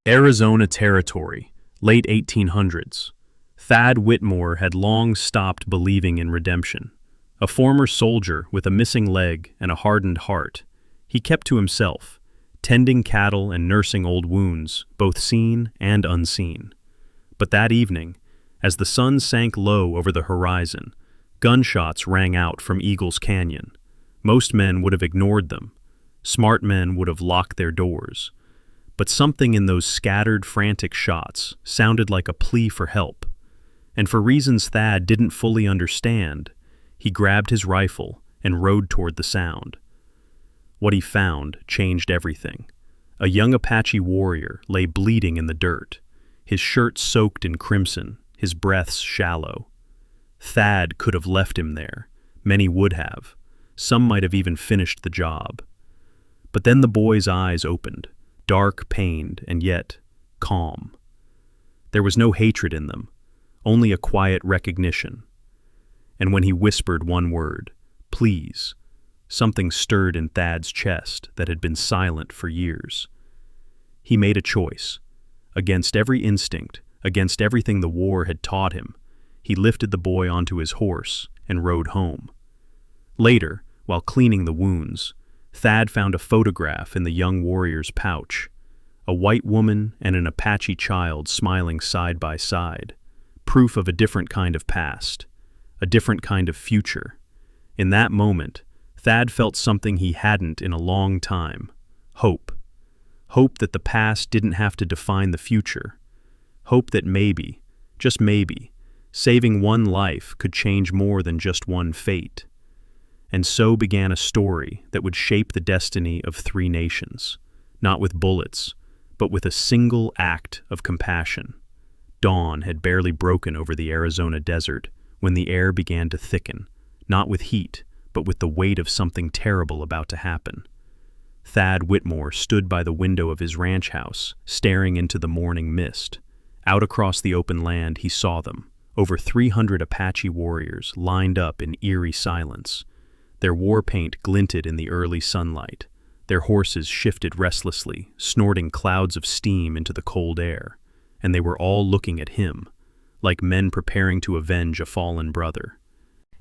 Arizona Territory, late 1800s. Thad Whitmore had long stopped believing in redemption. A former soldier with a missing leg and a hardened heart, he kept to himself, tending cattle and nursing old wounds, both seen and unseen. But that evening, as the sun sank low over the horizon, gunshots rang out from Eagles Canyon. Most men would have ignored them. Smart men would have locked their doors. But something in those scattered, frantic shots sounded like a plea for help. And for reasons Thad didn't fully understand, he grabbed his rifle and rode toward the sound. What he found changed everything. A young Apache warrior lay bleeding in the dirt, his shirt soaked in crimson, his breaths shallow. Thad could have left him there. Many would have. Some might have even finished the job. But then the boy's eyes opened, dark, pained, and yet calm. There was no hatred in them, only a quiet recognition. And when he whispered one word, "Please," something stirred in Thad's chest that had been silent for years. He made a choice. Against every instinct, against everything the war had taught him, he lifted the boy onto his horse and rode home. Later, while cleaning the wounds, Thad found a photograph in the young warrior's pouch. A white woman and an Apache child smiling side by side. Proof of a different kind of past. A different kind of future. In that moment, Thad felt something he hadn't in a long time. Hope. Hope that the past didn't have to define the future. Hope that maybe, just maybe, saving one life could change more than just one fate. And so began a story that would shape the destiny of 3 nations, not with bullets, but with a single act of compassion. Dawn had barely broken over the Arizona desert when the air began to thicken, not with heat, but with the weight of something terrible about to happen. Thad Whitmore stood by the window of his ranch house, staring into the morning mist. Out across the open land he saw them, over 300 Apache warriors lined up in eerie silence. Their war paint glinted in the early sunlight. Their horses shifted restlessly, snorting clouds of steam into the cold air. And they were all looking at him, like men preparing to avenge a fallen brother.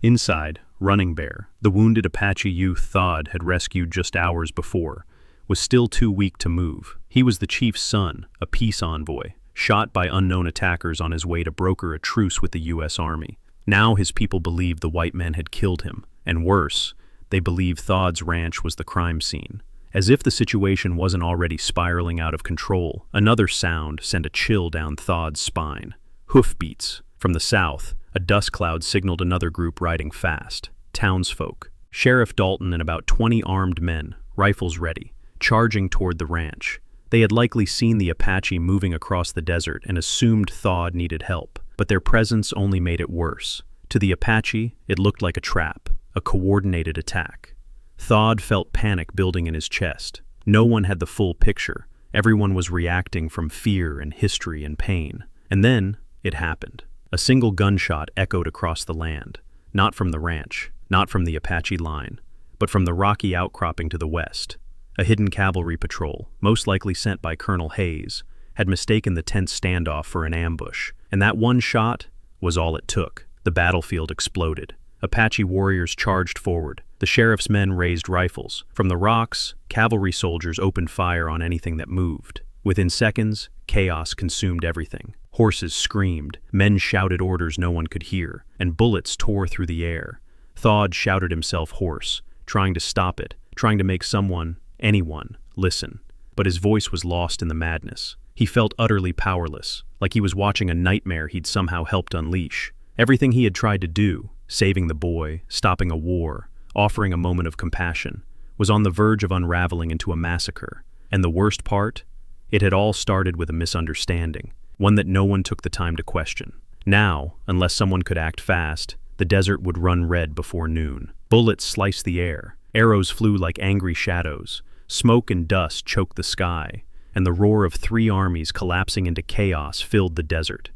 Inside, Running Bear, the wounded Apache youth Thad had rescued just hours before, was still too weak to move. He was the chief's son, a peace envoy, shot by unknown attackers on his way to broker a truce with the U.S. Army. Now his people believed the white men had killed him, and worse, they believed Thad's ranch was the crime scene. As if the situation wasn't already spiraling out of control, another sound sent a chill down Thad's spine. Hoofbeats. From the south, a dust cloud signaled another group riding fast. Townsfolk. Sheriff Dalton and about 20 armed men, rifles ready, charging toward the ranch. They had likely seen the Apache moving across the desert and assumed Thad needed help, but their presence only made it worse. To the Apache, it looked like a trap, a coordinated attack. Thad felt panic building in his chest. No one had the full picture. Everyone was reacting from fear and history and pain. And then, it happened. A single gunshot echoed across the land, not from the ranch, not from the Apache line, but from the rocky outcropping to the west. A hidden cavalry patrol, most likely sent by Colonel Hayes, had mistaken the tense standoff for an ambush, and that one shot was all it took. The battlefield exploded. Apache warriors charged forward. The sheriff's men raised rifles. From the rocks, cavalry soldiers opened fire on anything that moved. Within seconds, chaos consumed everything. Horses screamed, men shouted orders no one could hear, and bullets tore through the air. Thad shouted himself hoarse, trying to stop it, trying to make someone, anyone, listen. But his voice was lost in the madness. He felt utterly powerless, like he was watching a nightmare he'd somehow helped unleash. Everything he had tried to do, saving the boy, stopping a war, offering a moment of compassion, was on the verge of unraveling into a massacre. And the worst part? It had all started with a misunderstanding, one that no one took the time to question. Now, unless someone could act fast, the desert would run red before noon. Bullets sliced the air, arrows flew like angry shadows, smoke and dust choked the sky, and the roar of 3 armies collapsing into chaos filled the desert.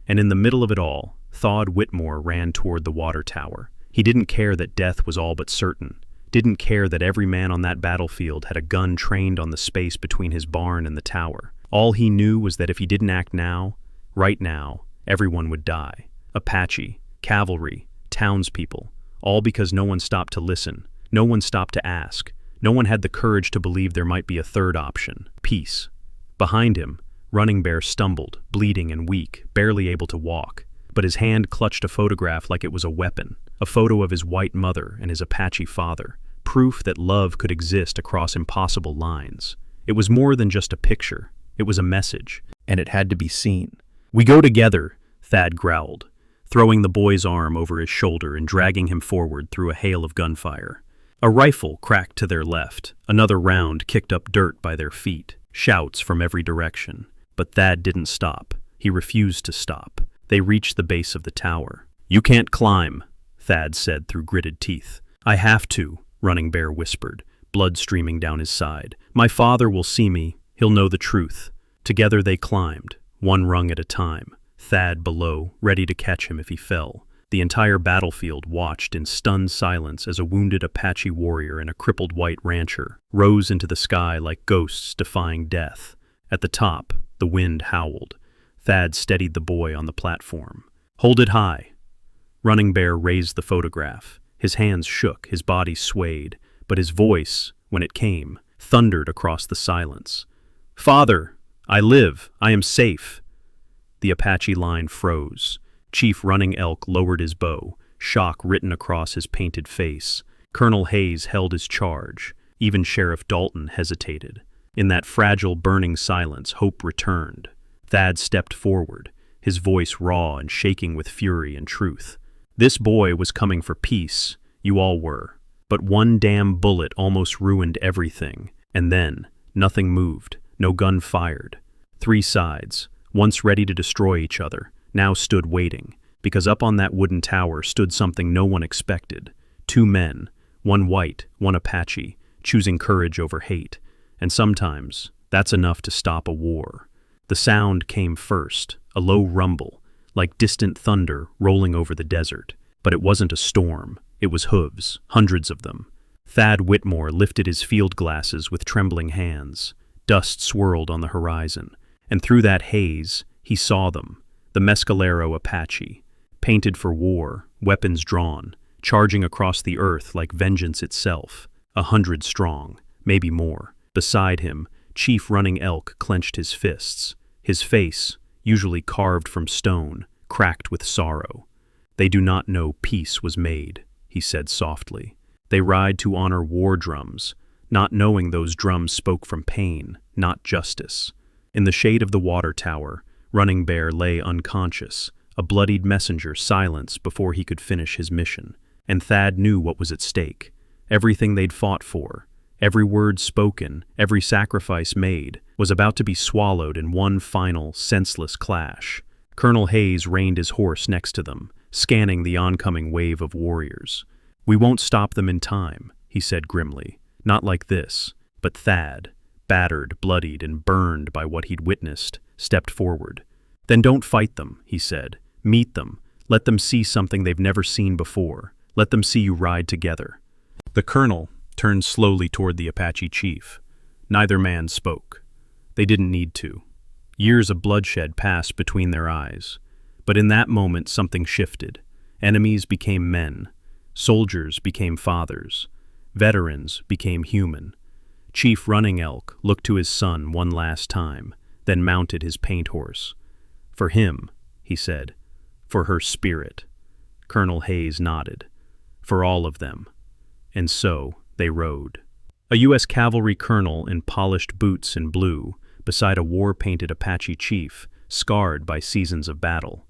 And in the middle of it all, Thad Whitmore ran toward the water tower. He didn't care that death was all but certain, didn't care that every man on that battlefield had a gun trained on the space between his barn and the tower. All he knew was that if he didn't act now, right now, everyone would die. Apache, cavalry, townspeople, all because no one stopped to listen, no one stopped to ask, no one had the courage to believe there might be a third option, peace. Behind him, Running Bear stumbled, bleeding and weak, barely able to walk, but his hand clutched a photograph like it was a weapon, a photo of his white mother and his Apache father, proof that love could exist across impossible lines. It was more than just a picture, it was a message, and it had to be seen. "We go together," Thad growled, throwing the boy's arm over his shoulder and dragging him forward through a hail of gunfire. A rifle cracked to their left, another round kicked up dirt by their feet, shouts from every direction. But Thad didn't stop. He refused to stop. They reached the base of the tower. "You can't climb," Thad said through gritted teeth. "I have to," Running Bear whispered, blood streaming down his side. "My father will see me. He'll know the truth." Together they climbed, one rung at a time, Thad below, ready to catch him if he fell. The entire battlefield watched in stunned silence as a wounded Apache warrior and a crippled white rancher rose into the sky like ghosts defying death. At the top, the wind howled. Thad steadied the boy on the platform. "Hold it high." Running Bear raised the photograph. His hands shook, his body swayed, but his voice, when it came, thundered across the silence. "Father, I live. I am safe." The Apache line froze. Chief Running Elk lowered his bow, shock written across his painted face. Colonel Hayes held his charge. Even Sheriff Dalton hesitated. In that fragile, burning silence, hope returned. Thad stepped forward, his voice raw and shaking with fury and truth. "This boy was coming for peace. You all were. But one damn bullet almost ruined everything. And then, nothing moved, no gun fired. Three sides, once ready to destroy each other, now stood waiting, because up on that wooden tower stood something no one expected. Two men, one white, one Apache, choosing courage over hate. And sometimes, that's enough to stop a war. The sound came first, a low rumble, like distant thunder rolling over the desert. But it wasn't a storm, it was hooves, hundreds of them. Thad Whitmore lifted his field glasses with trembling hands. Dust swirled on the horizon, and through that haze, he saw them. The Mescalero Apache, painted for war, weapons drawn, charging across the earth like vengeance itself, 100 strong, maybe more. Beside him, Chief Running Elk clenched his fists, his face, usually carved from stone, cracked with sorrow. "They do not know peace was made," he said softly. "They ride to honor war drums, not knowing those drums spoke from pain, not justice." In the shade of the water tower, Running Bear lay unconscious, a bloodied messenger silenced before he could finish his mission. And Thad knew what was at stake. Everything they'd fought for, every word spoken, every sacrifice made, was about to be swallowed in one final, senseless clash. Colonel Hayes reined his horse next to them, scanning the oncoming wave of warriors. "We won't stop them in time," he said grimly. "Not like this." But Thad, battered, bloodied, and burned by what he'd witnessed, stepped forward. "Then don't fight them," he said. "Meet them. Let them see something they've never seen before. Let them see you ride together." The colonel turned slowly toward the Apache chief. Neither man spoke. They didn't need to. Years of bloodshed passed between their eyes. But in that moment something shifted. Enemies became men. Soldiers became fathers. Veterans became human. Chief Running Elk looked to his son one last time, then mounted his paint horse. "For him," he said. "For her spirit." Colonel Hayes nodded. "For all of them." And so they rode. A U.S. cavalry colonel in polished boots and blue, beside a war-painted Apache chief, scarred by seasons of battle.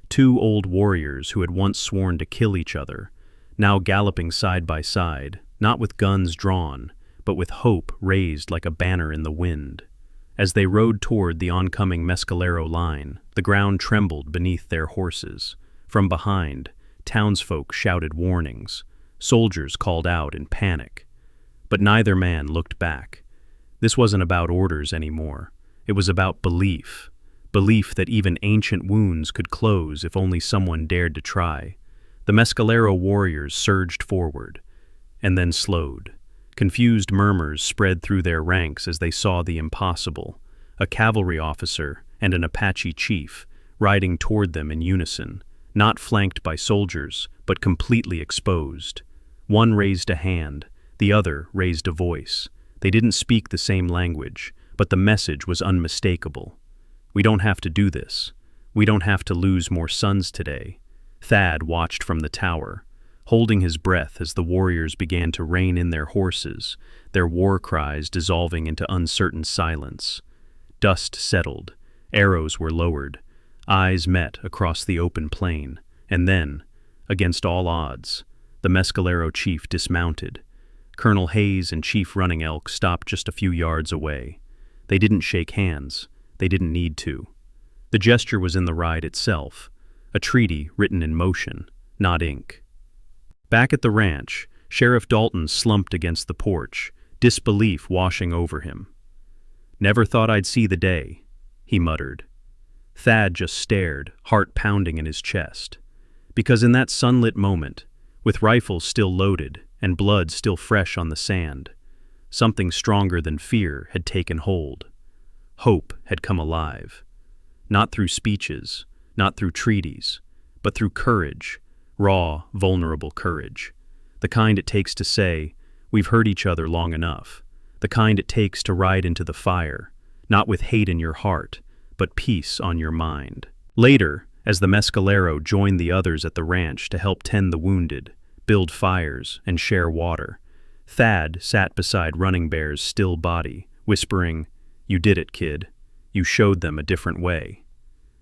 Two old warriors who had once sworn to kill each other, now galloping side by side, not with guns drawn, but with hope raised like a banner in the wind. As they rode toward the oncoming Mescalero line, the ground trembled beneath their horses. From behind, townsfolk shouted warnings. Soldiers called out in panic. But neither man looked back. This wasn't about orders anymore. It was about belief. Belief that even ancient wounds could close if only someone dared to try. The Mescalero warriors surged forward, and then slowed. Confused murmurs spread through their ranks as they saw the impossible. a cavalry officer and an Apache chief, riding toward them in unison, not flanked by soldiers, but completely exposed. One raised a hand, the other raised a voice. They didn't speak the same language, but the message was unmistakable. We don't have to do this. We don't have to lose more sons today. Thad watched from the tower, holding his breath as the warriors began to rein in their horses, their war cries dissolving into uncertain silence. Dust settled, arrows were lowered, eyes met across the open plain, and then, against all odds, the Mescalero chief dismounted. Colonel Hayes and Chief Running Elk stopped just a few yards away. They didn't shake hands. They didn't need to. The gesture was in the ride itself, a treaty written in motion, not ink. Back at the ranch, Sheriff Dalton slumped against the porch, disbelief washing over him. "Never thought I'd see the day," he muttered. Thad just stared, heart pounding in his chest. Because in that sunlit moment, with rifles still loaded and blood still fresh on the sand, something stronger than fear had taken hold. Hope had come alive. Not through speeches, not through treaties, but through courage, raw, vulnerable courage. The kind it takes to say, "We've hurt each other long enough." The kind it takes to ride into the fire, not with hate in your heart, but peace on your mind. Later, as the Mescalero joined the others at the ranch to help tend the wounded, build fires, and share water, Thad sat beside Running Bear's still body, whispering, "You did it, kid. You showed them a different way."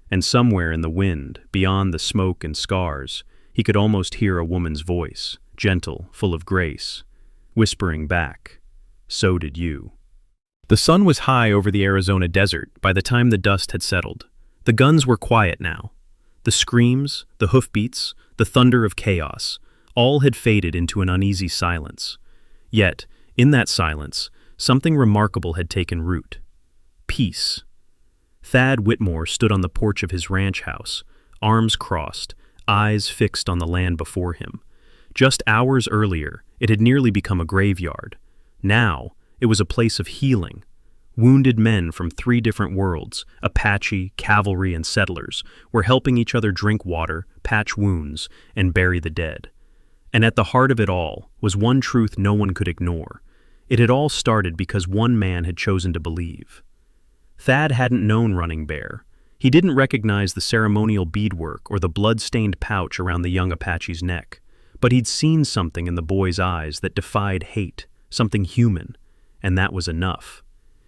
And somewhere in the wind, beyond the smoke and scars, he could almost hear a woman's voice, gentle, full of grace, whispering back, "So did you." The sun was high over the Arizona desert by the time the dust had settled. The guns were quiet now. The screams, the hoofbeats, the thunder of chaos, all had faded into an uneasy silence. Yet, in that silence, something remarkable had taken root. Peace. Thad Whitmore stood on the porch of his ranch house, arms crossed, eyes fixed on the land before him. Just hours earlier, it had nearly become a graveyard. Now, it was a place of healing. Wounded men from 3 different worlds, Apache, cavalry, and settlers, were helping each other drink water, patch wounds, and bury the dead. And at the heart of it all was one truth no one could ignore. It had all started because one man had chosen to believe. Thad hadn't known Running Bear. He didn't recognize the ceremonial beadwork or the blood-stained pouch around the young Apache's neck, but he'd seen something in the boy's eyes that defied hate, something human, and that was enough.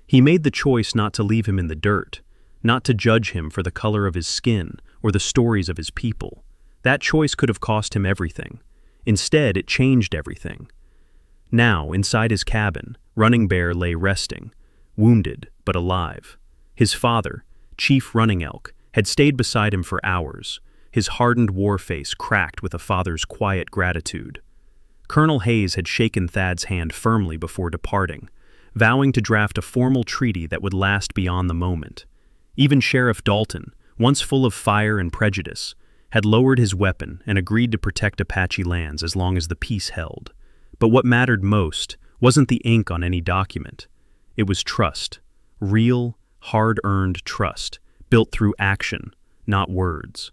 He made the choice not to leave him in the dirt, not to judge him for the color of his skin or the stories of his people. That choice could have cost him everything. Instead, it changed everything. Now, inside his cabin, Running Bear lay resting, wounded but alive. His father, Chief Running Elk, had stayed beside him for hours, his hardened war face cracked with a father's quiet gratitude. Colonel Hayes had shaken Thad's hand firmly before departing, vowing to draft a formal treaty that would last beyond the moment. Even Sheriff Dalton, once full of fire and prejudice, had lowered his weapon and agreed to protect Apache lands as long as the peace held. But what mattered most wasn't the ink on any document. It was trust, real, hard-earned trust, built through action, not words.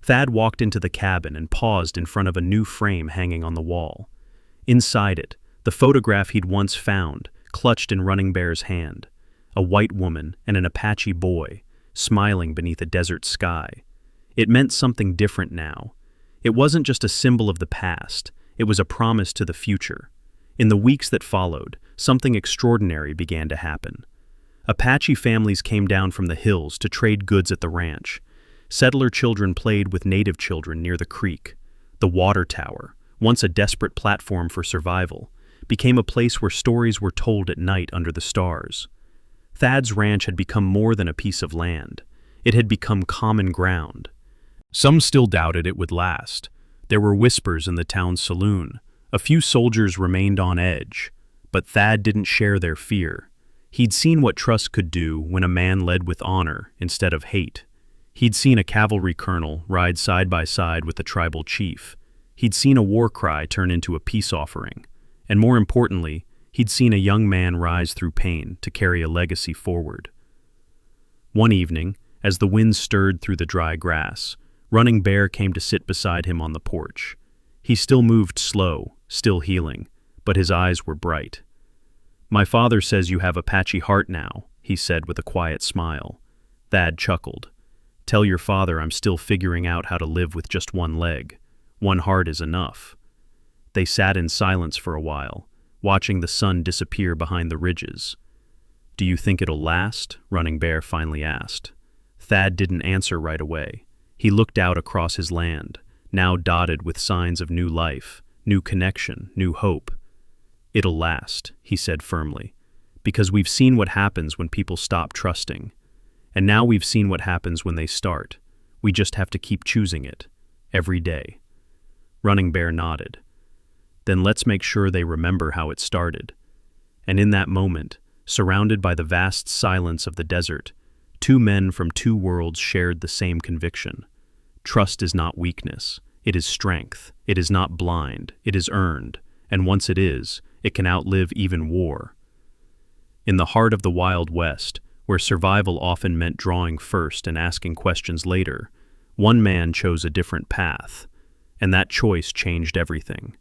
Thad walked into the cabin and paused in front of a new frame hanging on the wall. Inside it, the photograph he'd once found, clutched in Running Bear's hand, a white woman and an Apache boy, smiling beneath a desert sky. It meant something different now. It wasn't just a symbol of the past, it was a promise to the future. In the weeks that followed, something extraordinary began to happen. Apache families came down from the hills to trade goods at the ranch. Settler children played with native children near the creek. The water tower, once a desperate platform for survival, became a place where stories were told at night under the stars. Thad's ranch had become more than a piece of land. It had become common ground. Some still doubted it would last. There were whispers in the town's saloon. A few soldiers remained on edge, but Thad didn't share their fear. He'd seen what trust could do when a man led with honor instead of hate. He'd seen a cavalry colonel ride side by side with a tribal chief. He'd seen a war cry turn into a peace offering. And more importantly, he'd seen a young man rise through pain to carry a legacy forward. One evening, as the wind stirred through the dry grass, Running Bear came to sit beside him on the porch. He still moved slow, still healing, but his eyes were bright. "My father says you have a patchy heart now," he said with a quiet smile. Thad chuckled. "Tell your father I'm still figuring out how to live with just one leg. One heart is enough." They sat in silence for a while, watching the sun disappear behind the ridges. "Do you think it'll last?" Running Bear finally asked. Thad didn't answer right away. He looked out across his land, now dotted with signs of new life, new connection, new hope. "It'll last," he said firmly, "because we've seen what happens when people stop trusting. And now we've seen what happens when they start. We just have to keep choosing it, every day." Running Bear nodded. "Then let's make sure they remember how it started." And in that moment, surrounded by the vast silence of the desert, two men from two worlds shared the same conviction. Trust is not weakness. It is strength. It is not blind. It is earned. And once it is, it can outlive even war. In the heart of the Wild West, where survival often meant drawing first and asking questions later, one man chose a different path, and that choice changed everything.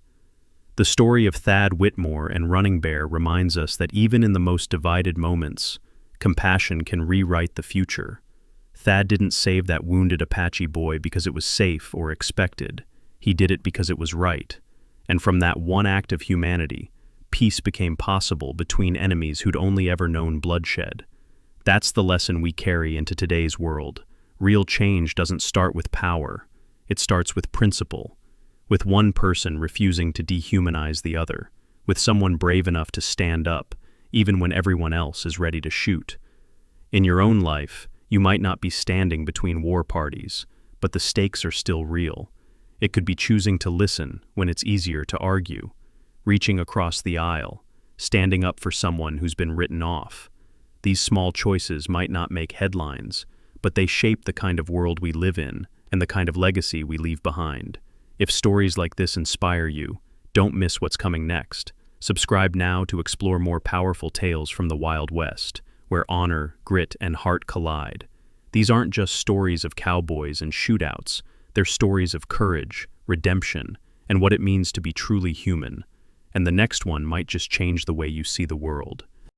The story of Thad Whitmore and Running Bear reminds us that even in the most divided moments, compassion can rewrite the future. Thad didn't save that wounded Apache boy because it was safe or expected. He did it because it was right. And from that one act of humanity, peace became possible between enemies who'd only ever known bloodshed. That's the lesson we carry into today's world. Real change doesn't start with power. It starts with principle, with one person refusing to dehumanize the other, with someone brave enough to stand up, even when everyone else is ready to shoot. In your own life, you might not be standing between war parties, but the stakes are still real. It could be choosing to listen when it's easier to argue, reaching across the aisle, standing up for someone who's been written off. These small choices might not make headlines, but they shape the kind of world we live in and the kind of legacy we leave behind. If stories like this inspire you, don't miss what's coming next. Subscribe now to explore more powerful tales from the Wild West, where honor, grit, and heart collide. These aren't just stories of cowboys and shootouts. They're stories of courage, redemption, and what it means to be truly human. And the next one might just change the way you see the world.